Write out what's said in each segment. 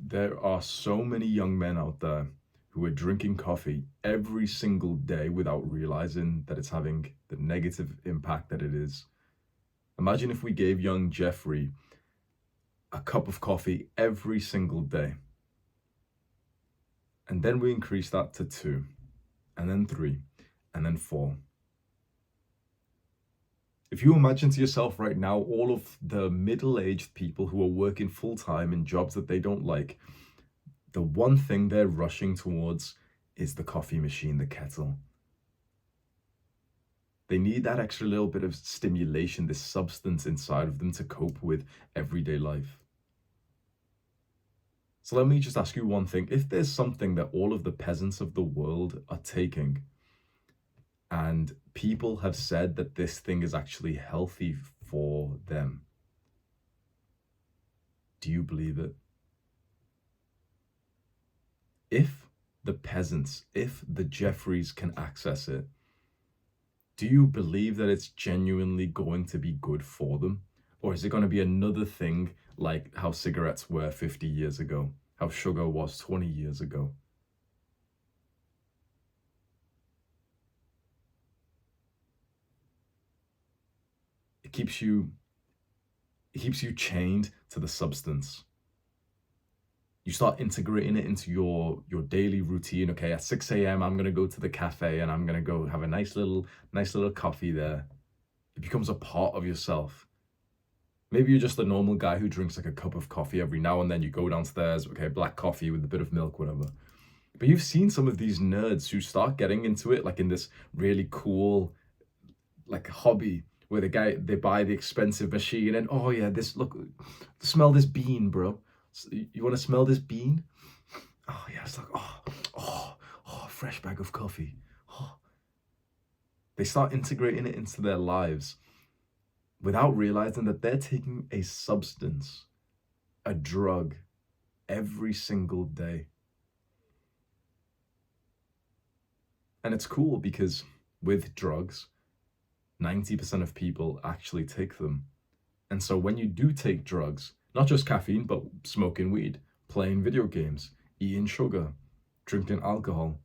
There are so many young men out there who are drinking coffee every single day without realizing that it's having the negative impact that it is. Imagine if we gave young Jeffrey a cup of coffee every single day, and then we increase that to two, and then three, and then four. If you imagine to yourself right now all of the middle-aged people who are working full-time in jobs that they don't like, the one thing they're rushing towards is the coffee machine, the kettle. They need that extra little bit of stimulation, this substance inside of them to cope with everyday life. So let me just ask you one thing. If there's something that all of the peasants of the world are taking, and people have said that this thing is actually healthy for them, do you believe it? If the peasants, if the Jeffreys can access it, do you believe that it's genuinely going to be good for them? Or is it going to be another thing like how cigarettes were 50 years ago, how sugar was 20 years ago? It keeps you chained to the substance. You start integrating it into your daily routine. Okay, at 6 a.m. I'm gonna go to the cafe and I'm gonna go have a nice little coffee there. It becomes a part of yourself. Maybe you're just a normal guy who drinks like a cup of coffee every now and then. You go downstairs, okay, black coffee with a bit of milk, whatever. But you've seen some of these nerds who start getting into it like in this really cool like hobby where they buy the expensive machine and, oh yeah, smell this bean, bro. You want to smell this bean? Oh yeah, it's like, fresh bag of coffee. Oh. They start integrating it into their lives without realizing that they're taking a substance, a drug, every single day. And it's cool because with drugs, 90% of people actually take them. And so when you do take drugs, not just caffeine, but smoking weed, playing video games, eating sugar, drinking alcohol,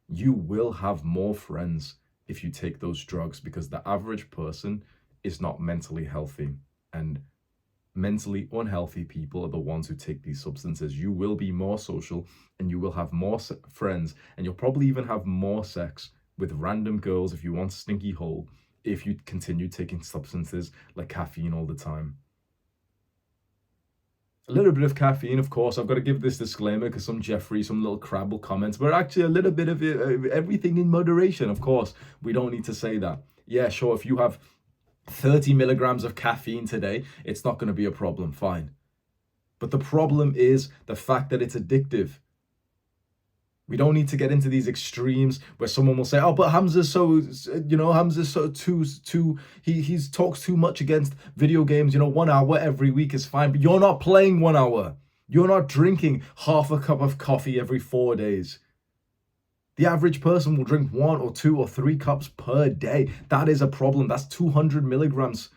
you will have more friends if you take those drugs, because the average person is not mentally healthy. And mentally unhealthy people are the ones who take these substances. You will be more social and you will have more friends, and you'll probably even have more sex with random girls if you want a stinky hole, if you continue taking substances like caffeine all the time. A little bit of caffeine, of course. I've got to give this disclaimer because some little crab will comment, but actually a little bit of everything in moderation. Of course, we don't need to say that. Yeah, sure, if you have 30 milligrams of caffeine today, it's not going to be a problem, fine. But the problem is the fact that it's addictive. We don't need to get into these extremes where someone will say, "Oh, but Hamza's he talks too much against video games. 1 hour every week is fine." But you're not playing 1 hour. You're not drinking half a cup of coffee every 4 days. The average person will drink 1 or 2 or 3 cups per day. That is a problem. That's 200 milligrams.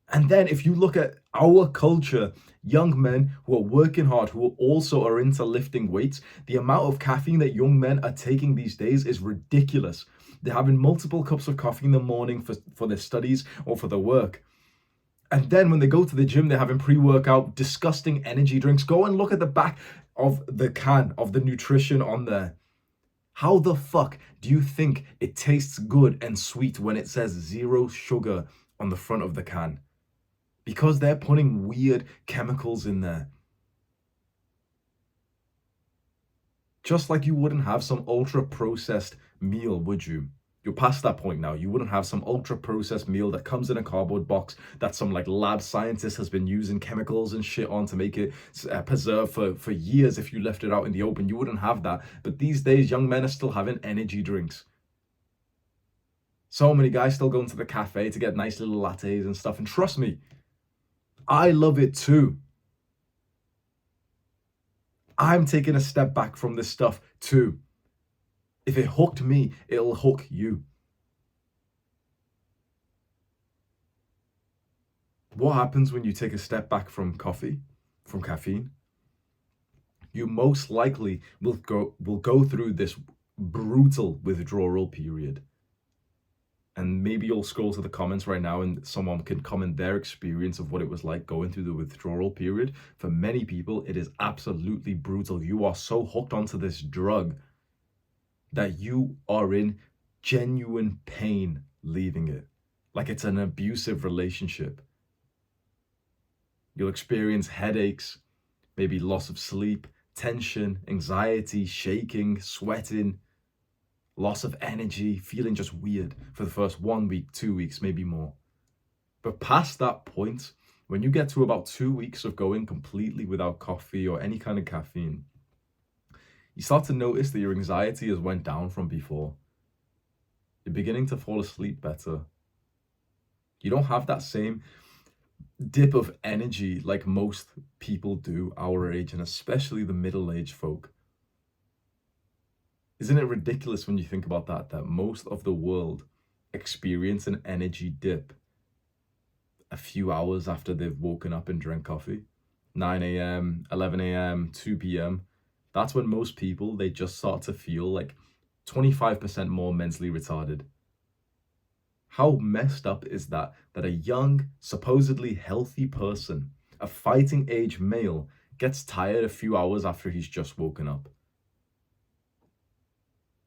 And then if you look at our culture, young men who are working hard, who also are into lifting weights, the amount of caffeine that young men are taking these days is ridiculous. They're having multiple cups of coffee in the morning for their studies or for their work. And then when they go to the gym, they're having pre-workout, disgusting energy drinks. Go and look at the back of the can of the nutrition on there. How the fuck do you think it tastes good and sweet when it says 0 sugar on the front of the can? Because they're putting weird chemicals in there. Just like you wouldn't have some ultra-processed meal, would you? You're past that point now. You wouldn't have some ultra-processed meal that comes in a cardboard box that some like lab scientist has been using chemicals and shit on to make it preserve for years. If you left it out in the open, you wouldn't have that. But these days, young men are still having energy drinks. So many guys still going to the cafe to get nice little lattes and stuff. And trust me, I love it too. I'm taking a step back from this stuff too. If it hooked me, it'll hook you. What happens when you take a step back from coffee, from caffeine? you most likely will go through this brutal withdrawal period. And maybe you'll scroll to the comments right now and someone can comment their experience of what it was like going through the withdrawal period. For many people, it is absolutely brutal. You are so hooked onto this drug that you are in genuine pain leaving it. Like it's an abusive relationship. You'll experience headaches, maybe loss of sleep, tension, anxiety, shaking, sweating, loss of energy, feeling just weird for the first 1 week, 2 weeks, maybe more. But past that point, when you get to about 2 weeks of going completely without coffee or any kind of caffeine, you start to notice that your anxiety has went down from before. You're beginning to fall asleep better. You don't have that same dip of energy like most people do our age, and especially the middle-aged folk. Isn't it ridiculous when you think about that most of the world experience an energy dip a few hours after they've woken up and drank coffee? 9 a.m., 11 a.m., 2 p.m. That's when most people, they just start to feel like 25% more mentally retarded. How messed up is that a young, supposedly healthy person, a fighting age male, gets tired a few hours after he's just woken up?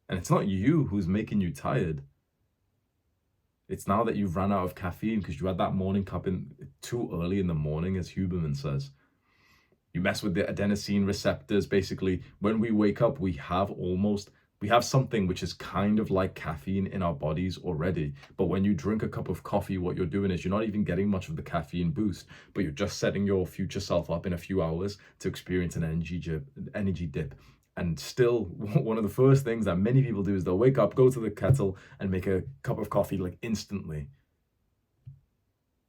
And it's not you who's making you tired. It's now that you've run out of caffeine because you had that morning cup in too early in the morning, as Huberman says. You mess with the adenosine receptors. Basically, when we wake up, we have something which is kind of like caffeine in our bodies already. But when you drink a cup of coffee, what you're doing is you're not even getting much of the caffeine boost, but you're just setting your future self up in a few hours to experience an energy dip. And still, one of the first things that many people do is they'll wake up, go to the kettle, and make a cup of coffee like instantly.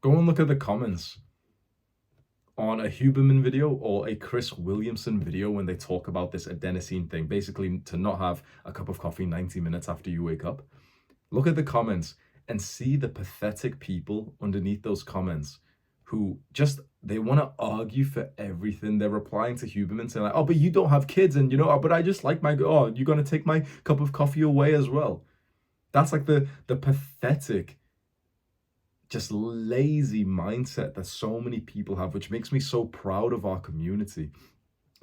Go and look at the comments on a Huberman video or a Chris Williamson video when they talk about this adenosine thing, basically to not have a cup of coffee 90 minutes after you wake up. Look at the comments and see the pathetic people underneath those comments who just, they want to argue for everything. They're replying to Huberman saying like, oh, but you don't have kids, and but I just like you're going to take my cup of coffee away as well. That's like the pathetic, just lazy mindset that so many people have, which makes me so proud of our community,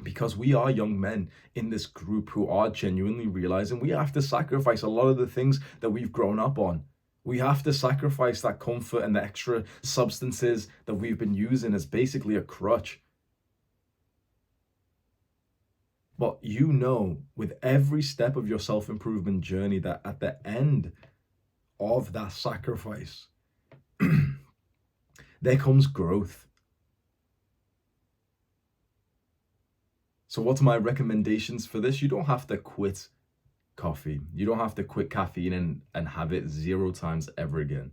because we are young men in this group who are genuinely realizing we have to sacrifice a lot of the things that we've grown up on. We have to sacrifice that comfort and the extra substances that we've been using as basically a crutch. But with every step of your self-improvement journey, that at the end of that sacrifice, there comes growth. So what's my recommendations for this? You don't have to quit coffee. You don't have to quit caffeine and have it 0 times ever again.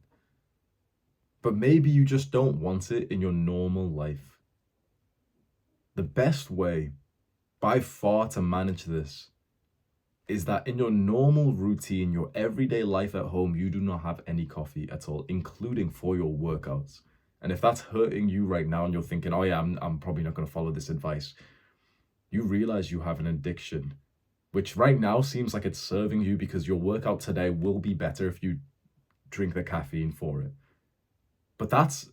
But maybe you just don't want it in your normal life. The best way by far to manage this is that in your normal routine, your everyday life at home, you do not have any coffee at all, including for your workouts. And if that's hurting you right now and you're thinking, oh yeah, I'm probably not going to follow this advice, you realize you have an addiction, which right now seems like it's serving you because your workout today will be better if you drink the caffeine for it. But that's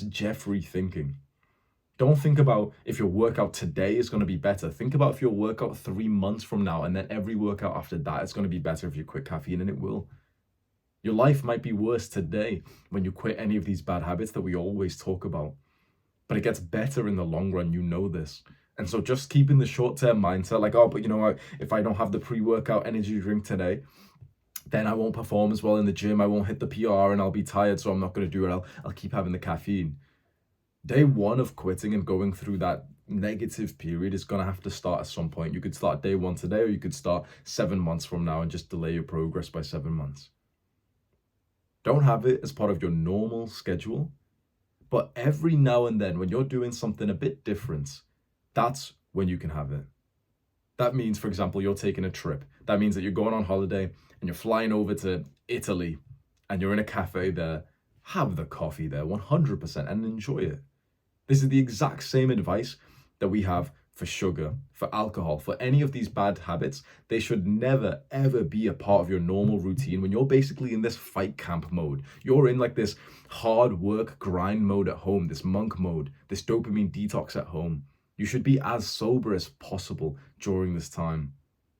Jeffrey thinking. Don't think about if your workout today is going to be better. Think about if your workout 3 months from now, and then every workout after that is going to be better if you quit caffeine, and it will. Your life might be worse today when you quit any of these bad habits that we always talk about, but it gets better in the long run. You know this. And so just keeping the short-term mindset, like, oh, but if I don't have the pre-workout energy drink today, then I won't perform as well in the gym. I won't hit the PR and I'll be tired, so I'm not going to do it. I'll keep having the caffeine. Day 1 of quitting and going through that negative period is going to have to start at some point. You could start day 1 today, or you could start 7 months from now and just delay your progress by 7 months. Don't have it as part of your normal schedule, but every now and then when you're doing something a bit different, that's when you can have it. That means, for example, you're taking a trip. That means that you're going on holiday and you're flying over to Italy and you're in a cafe there. Have the coffee there 100% and enjoy it. This is the exact same advice that we have for sugar, for alcohol, for any of these bad habits, they should never, ever be a part of your normal routine when you're basically in this fight camp mode. You're in like this hard work grind mode at home, this monk mode, this dopamine detox at home. You should be as sober as possible during this time.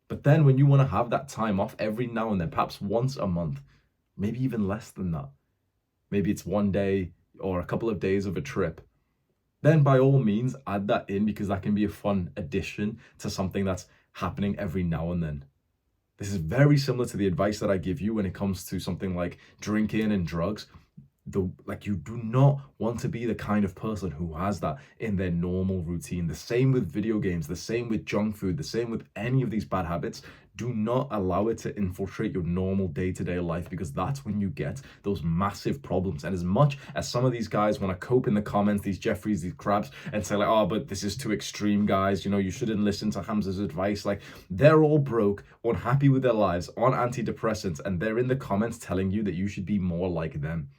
But then when you want to have that time off every now and then, perhaps once a month, maybe even less than that, maybe it's one day or a couple of days of a trip, then by all means add that in, because that can be a fun addition to something that's happening every now and then. This is very similar to the advice that I give you when it comes to something like drinking and drugs. You do not want to be the kind of person who has that in their normal routine. The same with video games, the same with junk food, the same with any of these bad habits. Do not allow it to infiltrate your normal day-to-day life, because that's when you get those massive problems. And as much as some of these guys want to cope in the comments, these Jeffreys, these crabs, and say like, oh, but this is too extreme, guys, you know, you shouldn't listen to Hamza's advice. Like, they're all broke, unhappy with their lives, on antidepressants, and they're in the comments telling you that you should be more like them.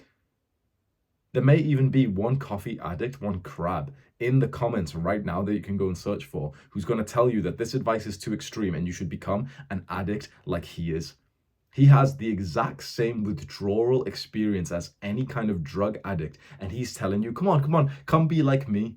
There may even be one coffee addict, one crab in the comments right now that you can go and search for, who's going to tell you that this advice is too extreme and you should become an addict like he is. He has the exact same withdrawal experience as any kind of drug addict, and he's telling you, come on, come be like me.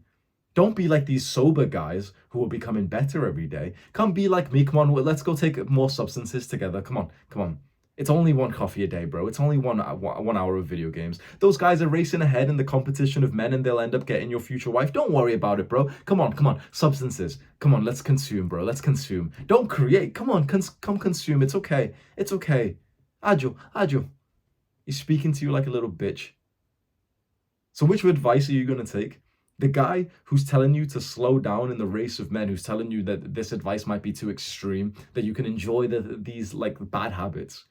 Don't be like these sober guys who are becoming better every day. Come be like me. Come on, let's go take more substances together. Come on. It's only one coffee a day, bro. It's only 1 hour of video games. Those guys are racing ahead in the competition of men, and they'll end up getting your future wife. Don't worry about it, bro. Come on. Substances. Come on, let's consume, bro. Let's consume. Don't create. Come on, come consume. It's okay. Ajo. He's speaking to you like a little bitch. So which advice are you going to take? The guy who's telling you to slow down in the race of men, who's telling you that this advice might be too extreme, that you can enjoy these like bad habits?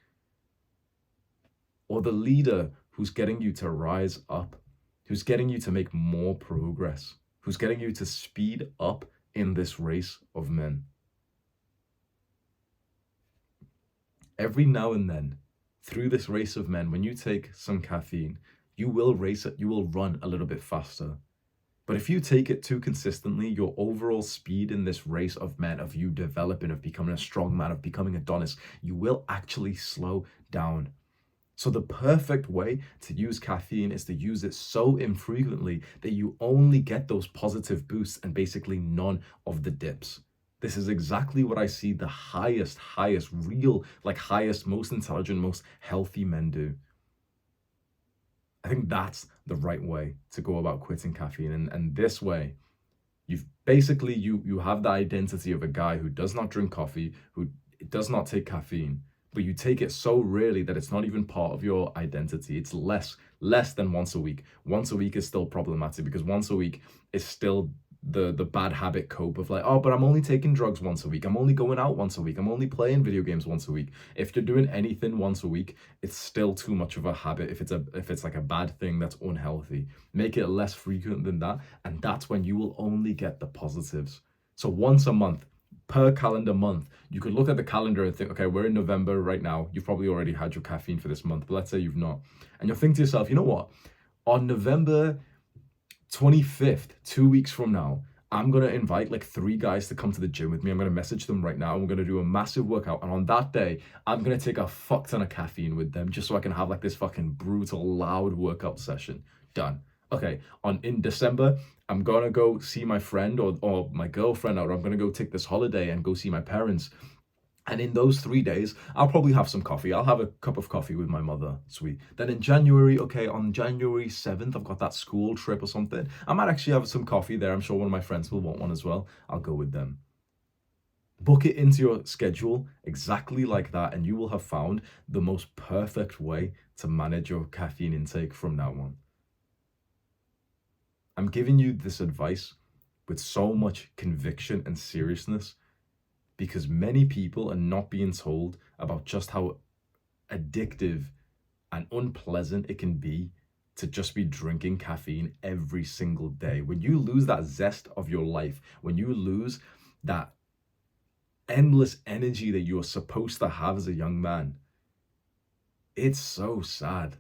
Or the leader who's getting you to rise up, who's getting you to make more progress, who's getting you to speed up in this race of men? Every now and then, through this race of men, when you take some caffeine, you will run a little bit faster. But if you take it too consistently, your overall speed in this race of men, of you developing, of becoming a strong man, of becoming Adonis, you will actually slow down. So the perfect way to use caffeine is to use it so infrequently that you only get those positive boosts and basically none of the dips. This is exactly what I see the highest, most intelligent, most healthy men do. I think that's the right way to go about quitting caffeine. And this way, you've basically, you have the identity of a guy who does not drink coffee, who does not take caffeine, but you take it so rarely that it's not even part of your identity. It's less than once a week. Once a week is still problematic, because once a week is still the bad habit cope of like, oh, but I'm only taking drugs once a week. I'm only going out once a week. I'm only playing video games once a week. If you're doing anything once a week, it's still too much of a habit. If it's like a bad thing that's unhealthy, make it less frequent than that. And that's when you will only get the positives. So once a month, per calendar month, you could look at the calendar and think, okay, we're in November right now. You've probably already had your caffeine for this month, but let's say you've not. And you'll think to yourself, you know what? On November 25th, 2 weeks from now, I'm going to invite like 3 guys to come to the gym with me. I'm going to message them right now. We're going to do a massive workout. And on that day, I'm going to take a fuck ton of caffeine with them just so I can have like this fucking brutal, loud workout session. Done. Okay, in December, I'm going to go see my friend or my girlfriend, or I'm going to go take this holiday and go see my parents. And in those 3 days, I'll probably have some coffee. I'll have a cup of coffee with my mother. Sweet. Then in January, okay, on January 7th, I've got that school trip or something. I might actually have some coffee there. I'm sure one of my friends will want one as well. I'll go with them. Book it into your schedule exactly like that, and you will have found the most perfect way to manage your caffeine intake from now on. I'm giving you this advice with so much conviction and seriousness, because many people are not being told about just how addictive and unpleasant it can be to just be drinking caffeine every single day. When you lose that zest of your life, when you lose that endless energy that you are supposed to have as a young man, it's so sad.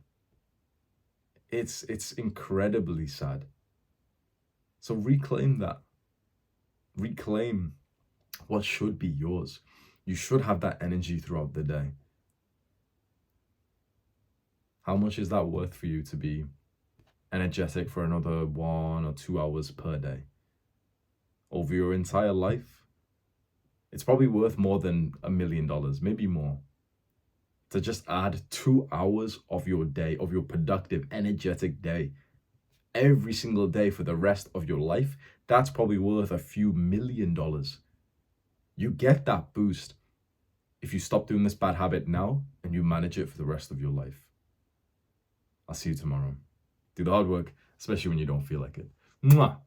It's incredibly sad. So reclaim that. Reclaim what should be yours. You should have that energy throughout the day. How much is that worth for you to be energetic for another 1 or 2 hours per day? Over your entire life, it's probably worth more than $1 million, maybe more. To just add 2 hours of your day, of your productive, energetic day, every single day for the rest of your life, that's probably worth a few $1 million. You get that boost if you stop doing this bad habit now and you manage it for the rest of your life. I'll see you tomorrow. Do the hard work, especially when you don't feel like it. Mwah!